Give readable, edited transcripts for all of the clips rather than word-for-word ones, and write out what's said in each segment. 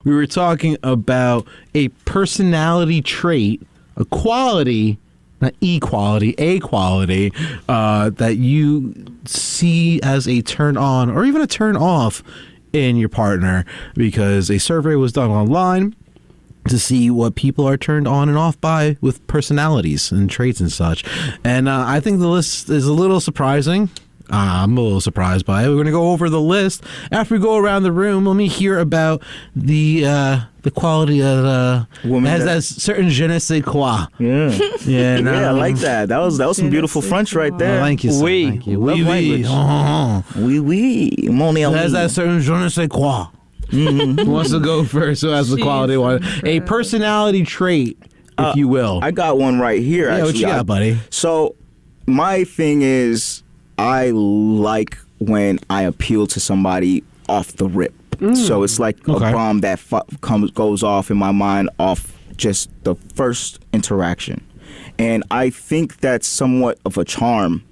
We were talking about a personality trait, a quality, not equality, a quality that you see as a turn on or even a turn off in your partner, because a survey was done online to see what people are turned on and off by with personalities and traits and such. And I think the list is a little surprising. I'm a little surprised by it. We're going to go over the list. After we go around the room, let me hear about the quality that has that certain je ne sais quoi. Yeah. Yeah, I like that. That was some beautiful French right there. Thank you, sir. Thank you. Love language. Oui. Mon It has that certain je ne sais quoi. Who wants to go first? Who has the quality one? A personality trait, if you will. I got one right here, Yeah, actually. what you got, buddy? So, my thing is, I like when I appeal to somebody off the rip. So it's like a bomb that goes off in my mind off just the first interaction. And I think that's somewhat of a charm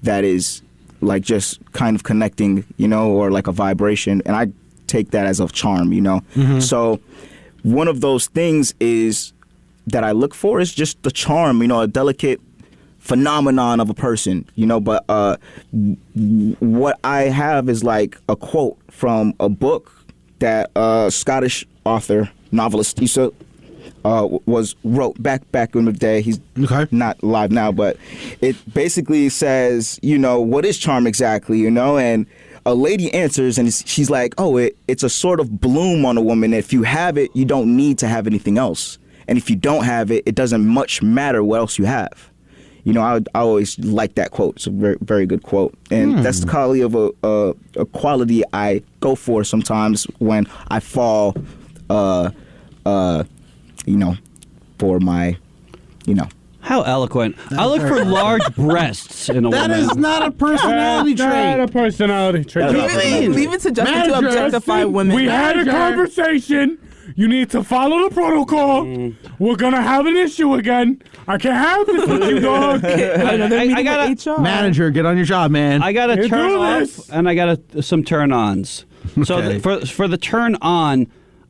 that is like just kind of connecting, or like a vibration. And I take that as a charm, So one of those things is that I look for is just the charm, a delicate phenomenon of a person, but what I have is like a quote from a book that Scottish author, novelist Issa wrote back in the day. He's not alive now, but it basically says, what is charm exactly, and a lady answers and she's like, it's a sort of bloom on a woman. If you have it, you don't need to have anything else. And if you don't have it, it doesn't much matter what else you have. I always like that quote. It's a very, very good quote. And that's the quality of a quality I go for sometimes when I fall, for my, How eloquent. I look for large breasts in a woman. That is not a personality trait. Not a personality trait. Leave it to Justin to objectify women. We had a conversation. You need to follow the protocol. We're going to have an issue again. I can't have this with you, dog. I got HR. Manager, get on your job, man. I got to turn this. off and I got some turn-ons. So for the turn-on,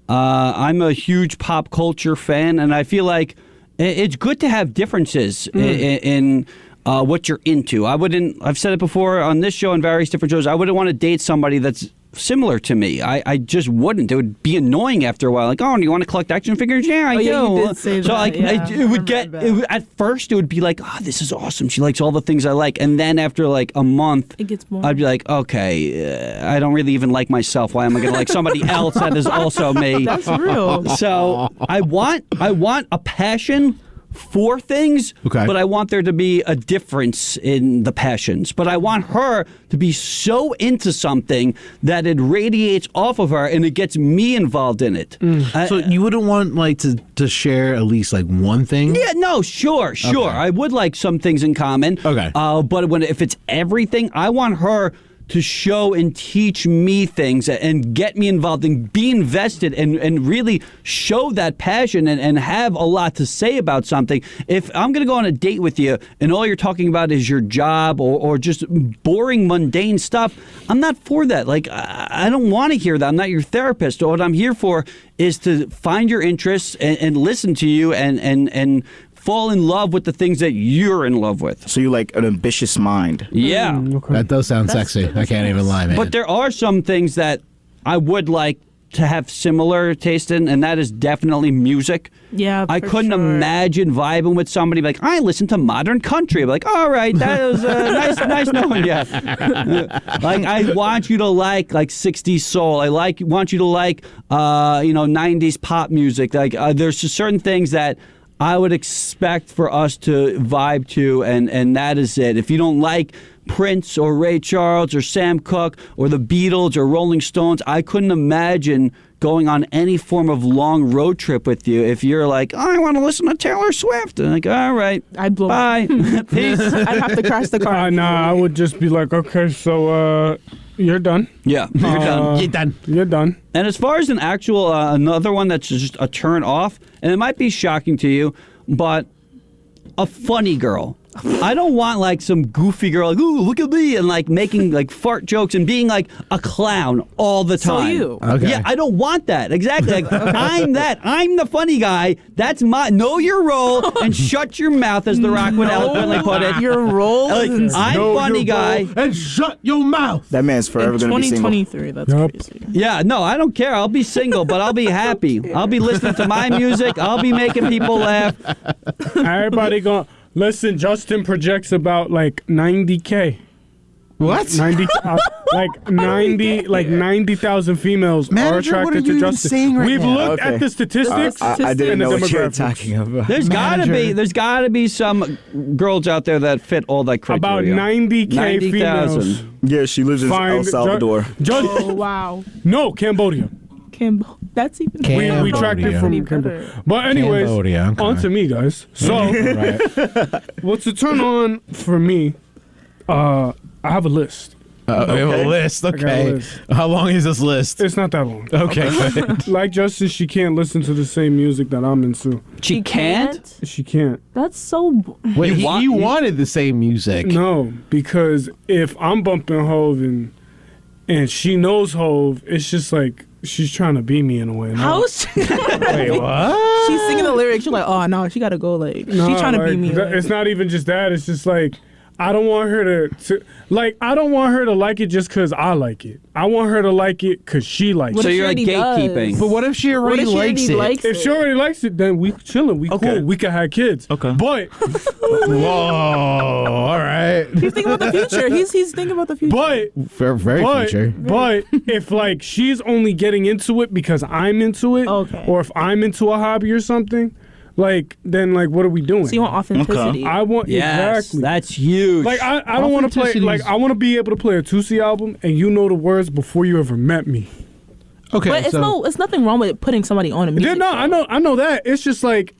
I'm a huge pop culture fan, and I feel like it's good to have differences in what you're into. I've said it before on this show and various different shows, I wouldn't want to date somebody that's similar to me. I just wouldn't. It would be annoying after a while. Like, do you want to collect action figures? Yeah, I do. You did say so that. like, it would get at first it would be like, this is awesome. She likes all the things I like, and then after like a month, it gets more. I'd be like, okay, I don't really even like myself. Why am I going to like somebody else that is also me? That's real. So I want a passion for things, but I want there to be a difference in the passions. But I want her to be so into something that it radiates off of her and it gets me involved in it. So you wouldn't want like to share at least like one thing? Yeah, no, sure. Okay. I would like some things in common. Okay. But if it's everything, I want her to show and teach me things and get me involved and be invested and really show that passion and have a lot to say about something. If I'm going to go on a date with you and all you're talking about is your job or just boring, mundane stuff, I'm not for that. Like, I don't want to hear that. I'm not your therapist. What I'm here for is to find your interests and listen to you and fall in love with the things that you're in love with. So you like an ambitious mind. Yeah. Okay. That does sound sexy. I can't even lie, man. But there are some things that I would like to have similar taste in, and that is definitely music. Yeah, I couldn't imagine vibing with somebody like, I listen to modern country. I'm like, all right, that was nice knowing you. Like, I want you to like 60s soul. I want you to like 90s pop music. Like, there's just certain things that I would expect for us to vibe to, and that is it. If you don't like Prince or Ray Charles or Sam Cooke or the Beatles or Rolling Stones, I couldn't imagine going on any form of long road trip with you if you're like, I want to listen to Taylor Swift. And I'm like, all right, I'd blow bye. Peace. I'd have to crash the car. Nah, I would just be like, okay, so you're done. Yeah, you're done. You're done. You're done. And as far as an actual, another one that's just a turn off, and it might be shocking to you, but a funny girl. I don't want like some goofy girl like, ooh, look at me, and like making like fart jokes and being like a clown all the So time. you. Okay. Yeah, I don't want that. Exactly. Like, I'm that. I'm the funny guy. That's my know your role and shut your mouth, as The Rock would eloquently put it. Your role Like, is I'm Know funny your guy. role and shut your mouth. That man's forever in going to be single. 2023. That's Yup. crazy. Yeah, no, I don't care. I'll be single, but I'll be happy. I'll be listening to my music. I'll be making people laugh. Everybody going. Listen, Justin projects about like 90K. What? 90, like 90,000 females are Manager, what attracted are to you even Justin. saying right We've now? looked Okay. at the statistics. I didn't and know the what you were demographics. talking about. There's Manager. gotta be some girls out there that fit all that criteria. About 90K 90,000. females. Yeah, she lives in Find El Salvador. Oh wow. No, Cambodia. That's even. We tracked it from Even Cambodia. better. But anyways, Cambodia, okay. on to me, guys. So, what's a turn on for me? I have a list. We have a list. got a Okay. list. How long is this list? It's not that long. Okay. Good. Like Justin, she can't listen to the same music that I'm into. She can't? She can't. That's so. Wait, You he want- wanted the same music. No, because if I'm bumping Hove and she knows Hove, it's just like she's trying to be me in a way. No. How's she? Wait, what? She's singing the lyrics. You're like, oh no, she gotta go. Like No, she's trying to be like, me. It's not even just that. It's just like I don't want her to like. I don't want her to like it just because I like it. I want her to like it because she likes What So if it. she you're like already does? gatekeeping. But what if she What already if she likes already it? likes If she it? already likes it, then we chilling. We Okay. cool. We can have kids. Okay. But Whoa! All right. He's thinking about the future. He's thinking about the future. Very future. But if like she's only getting into it because I'm into it, Okay. or if I'm into a hobby or something, like then like what are we doing? So you want authenticity? I want Yes, exactly. that's huge. Like I don't want to play. Authenticity Like is- I want to be able to play a Tootsie album and you know the words before you ever met me. Okay. But so it's nothing wrong with putting somebody on a music. Yeah, no, I know that. It's just like,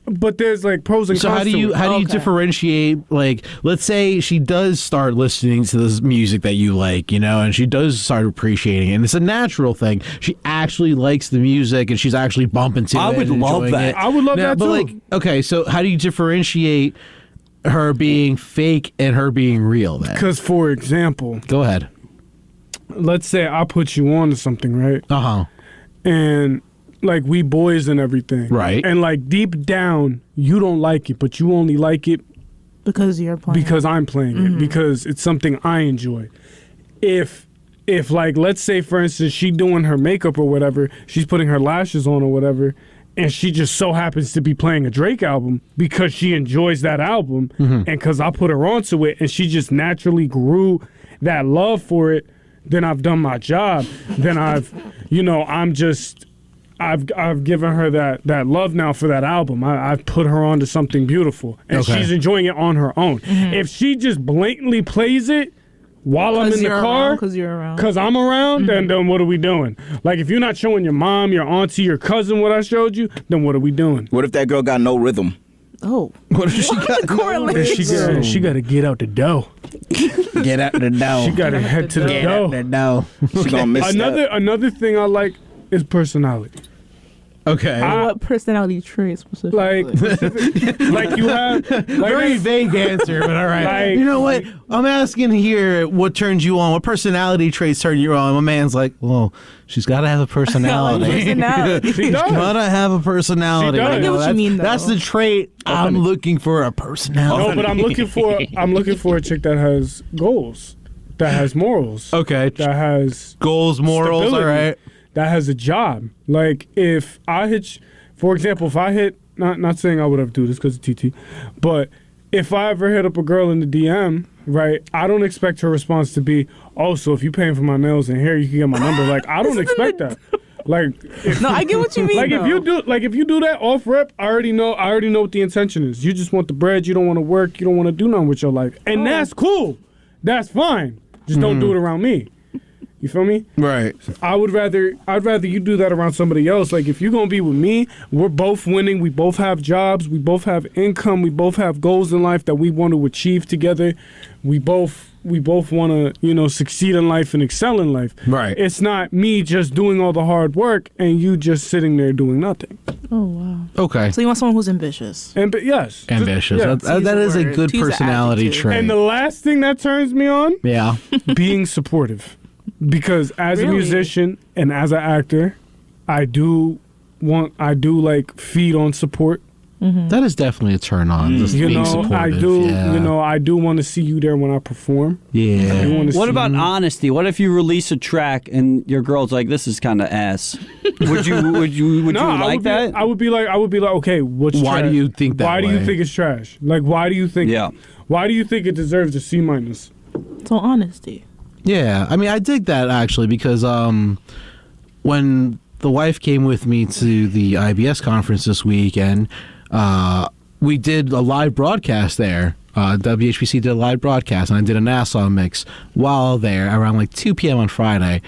but there's like pros and So cons. how do to you it. Okay. differentiate, like, let's say she does start listening to this music that you like, you know, and she does start appreciating it, and it's a natural thing. She actually likes the music and she's actually bumping to I it. would and love enjoying that. it. I would love Now, that but too. like, okay, so how do you differentiate her being fake and her being real then? Because for example, Go ahead. let's say I put you on to something, right? Uh-huh. And like we boys and everything, Right. And like deep down, you don't like it, but you only like it because you're playing. because I'm playing it because it's something I enjoy. If like let's say for instance she doing her makeup or whatever, she's putting her lashes on or whatever, and she just so happens to be playing a Drake album because she enjoys that album and because I put her onto it and she just naturally grew that love for it, then I've done my job. Then I've given her that love now for that album. I've put her onto something beautiful, and Okay. she's enjoying it on her own. If she just blatantly plays it while I'm in the car, because you're around. because I'm around, then what are we doing? Like if you're not showing your mom, your auntie, your cousin what I showed you, then what are we doing? What if that girl got no rhythm? Oh, What if she got correlation. She got to get out the dough. get out the dough? She got to head to the Get out dough. the dough. She gonna miss that. Another thing I like is personality. Okay. What personality trait specifically? Like you have like Very vague answer, but all right. Like- you know what? I'm asking here what turns you on. What personality traits turn you on? My man's like, well, she's got to have a personality. Personality. she does. Gotta have a personality. She does. I get what you That's- mean, though. That's the trait I'm looking for, a personality. No, but I'm looking for a chick that has goals, that has morals, Okay. that has Goals, morals, stability, all right. that has a job. Like if I hit, for example, if I hit, not saying I would ever do this because of TT, but if I ever hit up a girl in the DM, right, I don't expect her response to be, oh, so if you paying for my nails and hair, you can get my number. Like I don't expect that. Like if, No, I get what you mean. like if you do that off rep, I already know what the intention is. You just want the bread. You don't want to work. You don't want to do nothing with your life, and that's cool. That's fine. Just don't do it around me. You feel me? Right. I'd rather you do that around somebody else. Like if you're gonna be with me, we're both winning. We both have jobs. We both have income. We both have goals in life that we want to achieve together. We both want to succeed in life and excel in life. Right. It's not me just doing all the hard work and you just sitting there doing nothing. Oh wow. Okay. So you want someone who's ambitious? Yes. Ambitious. Yeah. That is a word. good To use the personality adjective. trait. And the last thing that turns me on, yeah. being supportive. Because as a Really? musician and as an actor, I do like feed on support. That is definitely a turn on. Just You being know, supportive. I do want to see you there when I perform. I Yeah. do want to What see about you. honesty? What if you release a track and your girl's like, "This is kind of ass"? Would you I like would that? Be, I would be like, okay, what's Why trash? do you think that Why do you way? think it's trash? Like, why do you think? Yeah. Why do you think it deserves a C minus? So honesty. Yeah, I mean, I dig that actually because when the wife came with me to the IBS conference this weekend, we did a live broadcast there. WHBC did a live broadcast, and I did a Nassau mix while there around like 2 p.m. on Friday.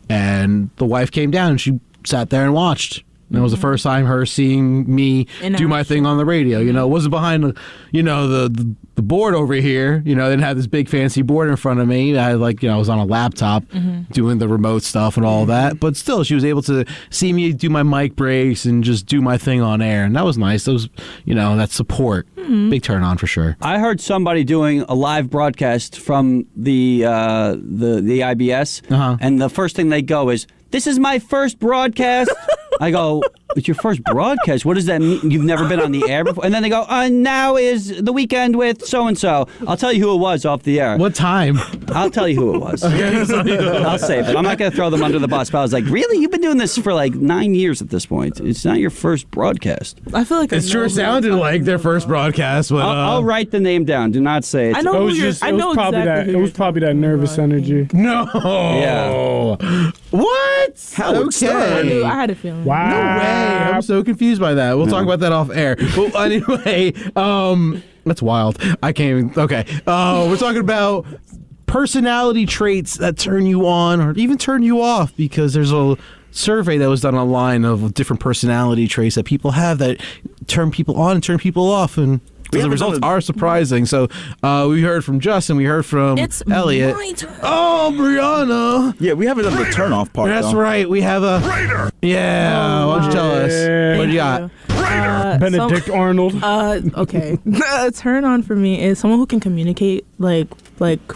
And the wife came down and she sat there and watched. And it was the first time her seeing me In do my action. thing on the radio. You know, it wasn't behind the board over here. You know, I didn't have this big fancy board in front of me. I had I was on a laptop doing the remote stuff and all that. But still, she was able to see me do my mic breaks and just do my thing on air. And that was nice. That was, that support. Big turn on for sure. I heard somebody doing a live broadcast from the IBS, and the first thing they go is, "This is my first broadcast." I go, "It's your first broadcast? What does that mean? You've never been on the air before?" And then they go, "Now is the weekend with so and so." I'll tell you who it was off the air. What time? I'll tell you who it was. I'll save it. I'm not going to throw them under the bus. But I was like, "Really? You've been doing this for like 9 years at this point. It's not your first broadcast." I feel like I It know sure who sounded you're like their talking first about. broadcast. But, I'll write the name down. Do not say it. I know It who was you're. just. I It was know probably exactly that. who It you're was probably that talking nervous about. energy. No. Yeah. What? Howard Stern. I had a feeling. Wow. No way. I'm so confused by that. We'll talk about that off air. Well, anyway, that's wild. I can't even. Okay. We're talking about personality traits that turn you on or even turn you off, because there's a survey that was done online of different personality traits that people have that turn people on and turn people off, and the haven't results done are surprising. So we heard from Justin, we heard from It's Elliot. my turn. Oh, Brianna. Yeah, we haven't done the turn off part. That's though. right. We have a. Yeah. Why don't you tell us? Yeah. What do you got? Benedict Arnold. Okay. A turn on for me is someone who can communicate like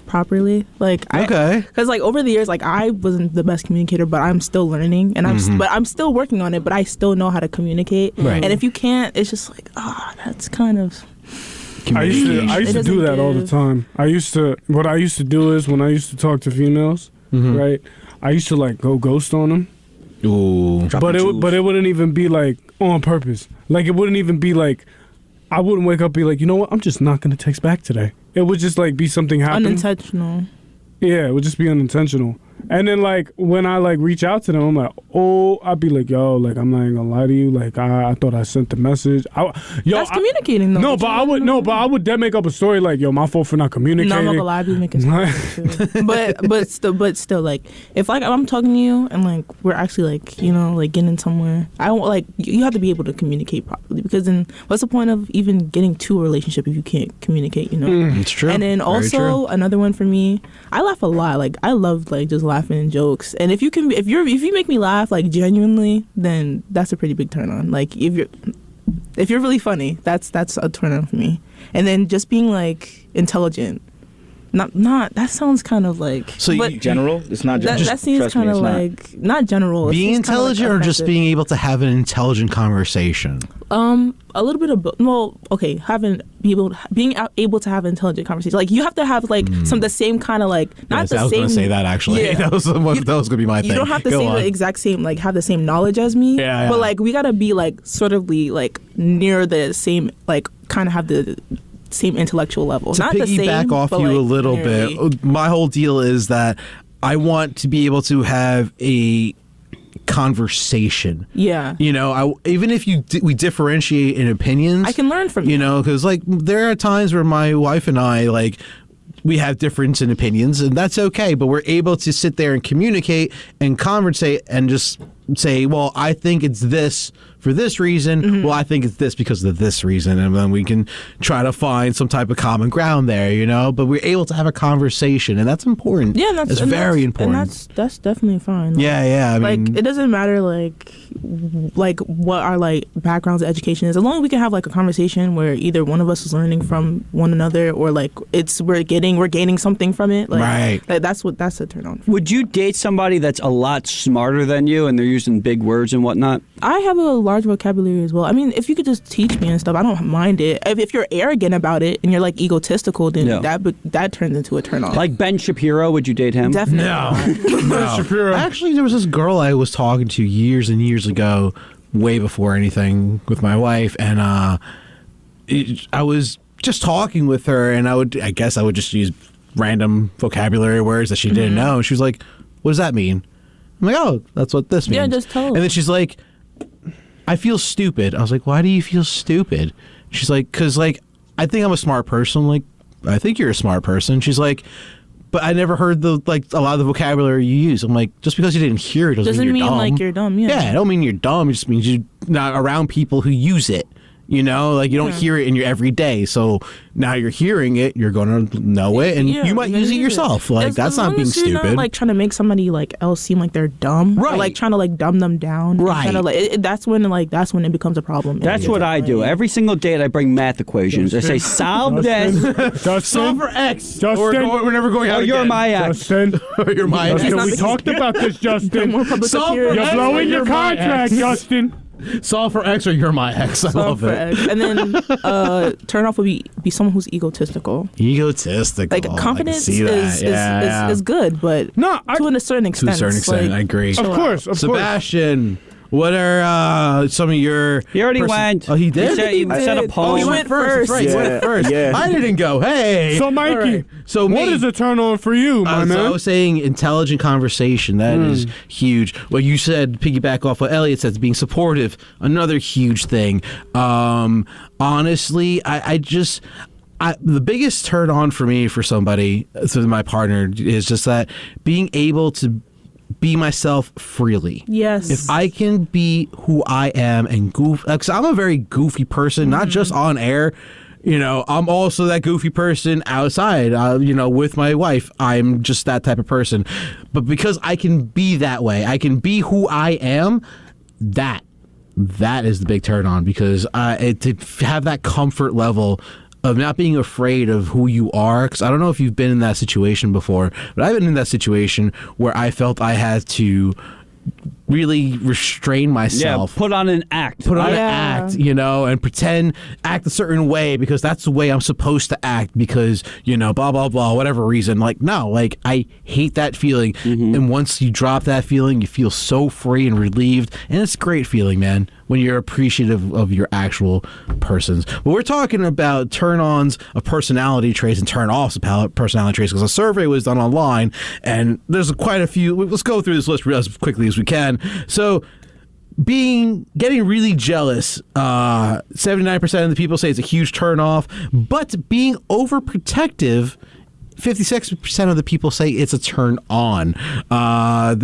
properly. Okay. Because over the years, I wasn't the best communicator, but I'm still learning, and I'm still working on it. But I still know how to communicate. Right. And if you can't, it's just that's kind of. I used to It do doesn't that all the give. time. What I used to do is when I used to talk to females, right? I used to go ghost on them. Ooh. Drop But the it jewels. but it wouldn't even be on purpose. It wouldn't even be I wouldn't wake up and be like, you know what? I'm just not gonna text back today. It would just be something happened. Unintentional. Yeah, it would just be unintentional. And then when I reach out to them, I'm like, oh, I'd be like, yo, I'm not even gonna lie to you. I thought I sent the message. That's communicating though. No, but I would then make up a story yo, my fault for not communicating. No, I'm not gonna lie, I be making stuff too. but still, if I'm talking to you and we're actually getting somewhere, I don't you have to be able to communicate properly, because then what's the point of even getting to a relationship if you can't communicate? It's true. And then Very true. also another one for me, I laugh a lot. I love just laughing and jokes. And if you make me laugh genuinely, then that's a pretty big turn on. If you're really funny, that's a turn on for me. And then just being intelligent. Not that sounds kind of So but you- General, it's not that, just. that seems trust me, kind of it's not. not general. It being seems kinda, intelligent or just offensive. being able to have an intelligent conversation? A little bit of both. Well, okay, being able to have intelligent conversations. You have to have the same kind of not Yes, the I was same. going to say that actually. Yeah. That was going to be my thing. You don't have to Go say on. the exact same have the same knowledge as me. Yeah, But yeah. we gotta be near the same kind of have the same intellectual level. To Not the piggyback same, off but, you a little nearly. bit, my whole deal is that I want to be able to have a conversation. Yeah. Even if we differentiate in opinions, I can learn from you. because there are times where my wife and I we have difference in opinions, and that's okay. But we're able to sit there and communicate and conversate and just say, well, I think it's this for this reason. Mm-hmm. Well, I think it's this because of this reason. And then we can try to find some type of common ground there, you know? But we're able to have a conversation, and that's important. Yeah, and that's very important. And that's definitely fine. Like, yeah. I mean, it doesn't matter like what our like backgrounds of education is, as long as we can have like a conversation where either one of us is learning from one another, or like we're gaining something from it. Like, right. Like, that's a turn on. Would you date somebody that's a lot smarter than you and they're using big words and whatnot? I have a large vocabulary as well. I mean, if you could just teach me and stuff, I don't mind it. If you're arrogant about it and you're like egotistical, then that turns into a turn on. Like Ben Shapiro, would you date him? Definitely. No. Shapiro. Actually, there was this girl I was talking to years and years ago, way before anything with my wife, and I was just talking with her, and I guess I would just use random vocabulary words that she didn't know. And she was like, "What does that mean?" I'm like, "Oh, that's what this means." Yeah, just tell her. And then she's like, "I feel stupid." I was like, "Why do you feel stupid?" She's like, "'Cause like I think I'm a smart person." I'm like, "I think you're a smart person." She's like, "But I never heard a lot of the vocabulary you use." I'm like, just because you didn't hear it doesn't mean you're dumb. like you're dumb. Yeah. Yeah, it don't mean you're dumb. It just means you're not around people who use it. You know, like you don't hear it in your everyday. So now you're hearing it, you're going to know it, and you might use it yourself. Like that's not being stupid. Not, like trying to make somebody like else seem like they're dumb, right? Or, like trying to like dumb them down, right? Trying to, that's when it becomes a problem. That's what I do. Every single date, I bring math equations. I say, solve this. Solve for X. Justin, we're never going out. Oh, you're my ex. Justin, you're my ex. Justin, we talked about this, Justin. Solve for You're X, blowing your you're my contract, ex. Justin. Solve for X or you're my ex. I love it. X. And then turn off would be someone who's egotistical. Egotistical. Like confidence is is good, but to a certain extent. To a certain extent, I agree. Of course. Sebastian, what are some of your? He already went. Oh, he did. He said a poem. Oh, he went first. Right, he went first. Yeah. I didn't go. Hey. So, Mikey, All right. So what is a turn on for you, my man? So I was saying intelligent conversation. That is huge. What you said, piggyback off what Elliot said, being supportive, another huge thing. Honestly, the biggest turn on for me for somebody, so my partner, is just that being able to be myself freely. Yes. If I can be who I am and goof, because I'm a very goofy person, not just on air. You know, I'm also that goofy person outside. You know, with my wife, I'm just that type of person. But because I can be that way, I can be who I am. That is the big turn on, because to have that comfort level of not being afraid of who you are, because I don't know if you've been in that situation before, but I've been in that situation where I felt I had to really restrain myself. Yeah, put on an act. Put on an act, you know, and act a certain way because that's the way I'm supposed to act because, you know, blah, blah, blah, whatever reason. Like, no, like, I hate that feeling. And once you drop that feeling, you feel so free and relieved. And it's a great feeling, man, when you're appreciative of your actual persons. But we're talking about turn-ons of personality traits and turn-offs of personality traits, because a survey was done online, and there's quite a few. Let's go through this list as quickly as we can. So, getting really jealous, 79% of the people say it's a huge turn-off, but being overprotective, 56% of the people say it's a turn on. I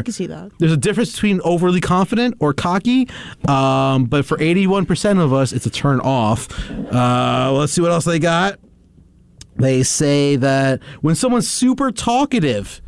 can see that. There's a difference between overly confident or cocky, but for 81% of us, it's a turn off. Let's see what else they got. They say that when someone's super talkative,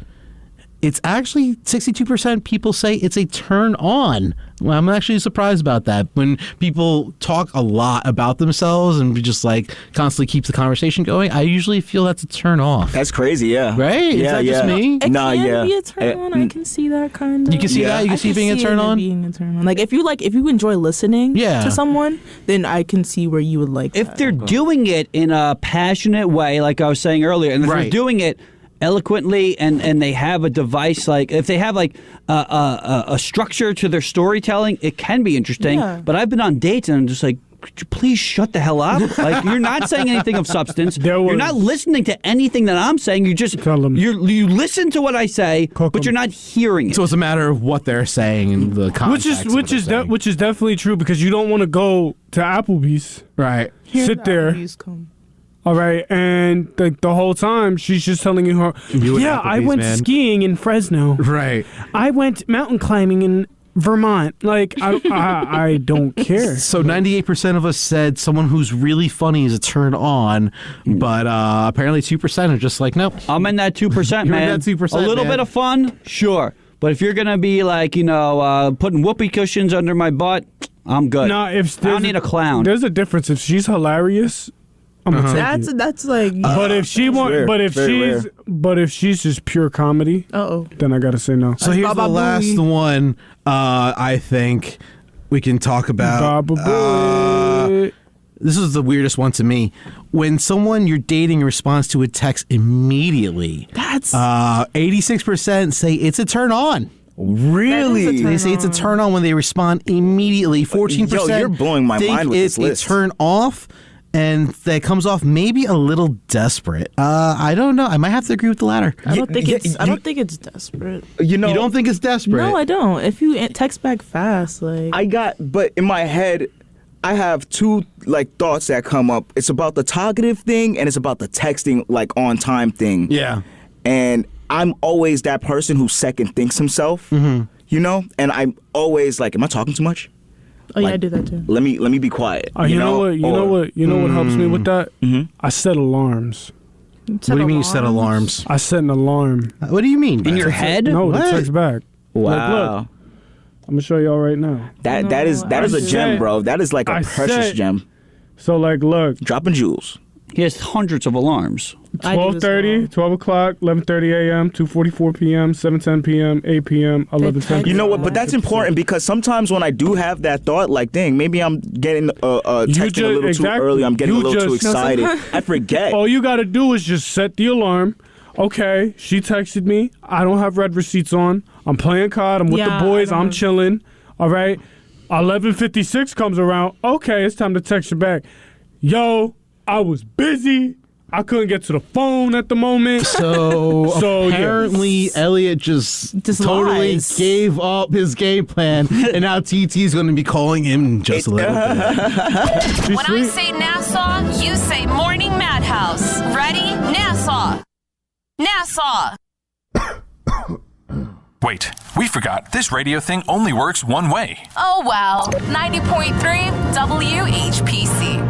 it's actually 62% people say it's a turn on. Well, I'm actually surprised about that. When people talk a lot about themselves and just like constantly keeps the conversation going, I usually feel that's a turn off. That's crazy, yeah. Right? Is that just me? It can be a turn on. I can see that kind of. You can see that? You can see being a turn on? Being a turn on. Like if you enjoy listening to someone, then I can see where you would like if that. they're doing it in a passionate way, like I was saying earlier, and if they're doing it eloquently and they have a device, like if they have like a structure to their storytelling, it can be interesting. Yeah. But I've been on dates and I'm just like, could you please shut the hell up? Like, you're not saying anything of substance. You're not listening to anything that I'm saying. You just you listen to what I say, but you're not hearing it. So it's a matter of what they're saying and the context. Which is definitely true, because you don't want to go to Applebee's, right? Sit there. All right, and the whole time she's just telling you her. You and Yeah, I Applebee's, went man." skiing in Fresno. Right. I went mountain climbing in Vermont. Like I don't care. So 98% of us said someone who's really funny is a turn on, but apparently 2% are just like, nope. I'm in that 2%, You're in man. that 2%, A little man. bit of fun, sure. But if you're going to be like, putting whoopee cushions under my butt, I'm good. No, if I don't need a clown. There's a difference. If she's hilarious, I'm gonna take it. That's like. But if she rare. but if she's just pure comedy, Uh-oh. then I gotta say no. So here's Baba the last Booey. one I think we can talk about. Baba Booey. This is the weirdest one to me. When someone you're dating responds to a text immediately, That's 86% say it's a turn on. Really? That is a They say it's a turn on when they respond immediately. 14% Yo, you're blowing my think mind with it's this list. a turn off, and that comes off maybe a little desperate. I don't know. I might have to agree with the latter. I don't think yeah, it's. I don't think it's desperate. You know, You don't think it's desperate? No, I don't. If you text back fast, like but in my head, I have two thoughts that come up. It's about the talkative thing and it's about the texting on time thing. Yeah. And I'm always that person who second thinks himself. Mm-hmm. You know, and I'm always like, am I talking too much? oh yeah, I like- do that too. Let me be quiet. You know what? You know what helps me with that? Mm-hmm. I set alarms. What do you mean you set alarms? I set an alarm. What do you mean? In Brad? your head? No, What? the text back. Wow. Look, I'm gonna show y'all right now. That is I a said- gem, bro. That is like a I precious said- gem. So look, Dropping jewels. He has hundreds of alarms. I do as 12:30, well. 12 o'clock, 11:30 a.m., 2:44 p.m., 7:10 p.m., 8 p.m., 11:10 text- You know what? Yeah. But that's important because sometimes when I do have that thought, dang, maybe I'm getting texting a little too early. I'm getting a little too excited. I forget. All you gotta do is just set the alarm. Okay, she texted me. I don't have red receipts on. I'm playing COD. I'm with Yeah, the boys. I don't I'm have- chilling. All right. 11:56 comes around. Okay, it's time to text you back. Yo, I was busy. I couldn't get to the phone at the moment. So, So, yeah. apparently, Elliot just totally lies. gave up his game plan, and now TT's going to be calling him just a little bit. She's When I sweet. say Nassau, you say Morning Madhouse. Ready? Nassau. Nassau. Wait, we forgot. This radio thing only works one way. Oh, wow. 90.3 WHPC.